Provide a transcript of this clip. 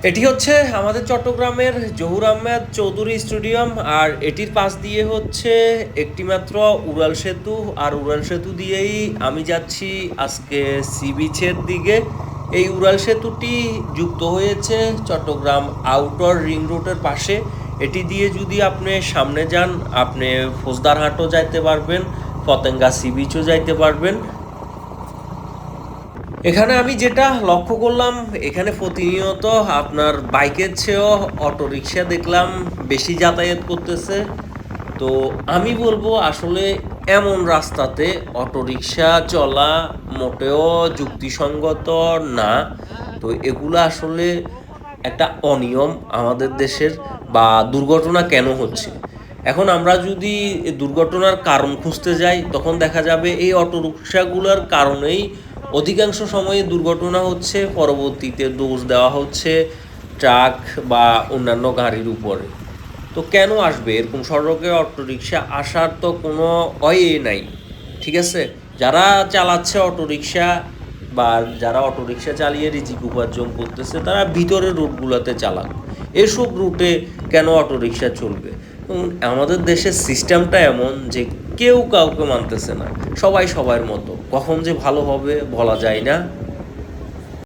এটি হচ্ছে আমাদের চট্টগ্রামের জহুর আহমেদ চৌধুরী স্টেডিয়াম, আর এটির পাশ দিয়ে হচ্ছে একটি মাত্র উড়াল সেতু, আর উড়াল সেতু দিয়েই আমি যাচ্ছি আজকে সি বিচের দিকে। এই উড়াল সেতুটি যুক্ত হয়েছে চট্টগ্রাম আউটার রিং রোডের পাশে। এটি দিয়ে যদি আপনি সামনে যান, আপনি ফৌজদারহাটও যাইতে পারবেন, পতেঙ্গা সি বিচও যাইতে পারবেন। এখানে আমি যেটা লক্ষ্য করলাম, এখানে প্রতিনিয়ত আপনার বাইকের চেয়েও অটোরিকশা দেখলাম বেশি যাতায়াত করতেছে। তো আমি বলবো আসলে এমন রাস্তাতে অটোরিকশা চলা মোটেও যুক্তিসঙ্গত না। তো এগুলো আসলে একটা অনিয়ম আমাদের দেশের। বা দুর্ঘটনা কেন হচ্ছে, এখন আমরা যদি দুর্ঘটনার কারণ খুঁজতে যাই, তখন দেখা যাবে এই অটোরিকশাগুলোর কারণেই অধিকাংশ সময়ে দুর্ঘটনা হচ্ছে। পরবর্তীতে দোষ দেওয়া হচ্ছে ট্রাক বা অন্যান্য গাড়ির উপরে। তো কেন আসবে এরকম সড়কে অটোরিকশা? আসার তো কোনো ওয়ে নাই, ঠিক আছে? যারা চালাচ্ছে অটোরিকশা বা যারা অটোরিকশা চালিয়ে রিজিক উপার্জন করতেছে, তারা ভিতরের রুটগুলোতে চালাক। এসব রুটে কেন অটোরিকশা চলবে? আমাদের দেশের সিস্টেমটা এমন যে কেউ কাউকে মানতেছে না, সবাই সবার মতো। কখন যে ভালো হবে বলা যায় না।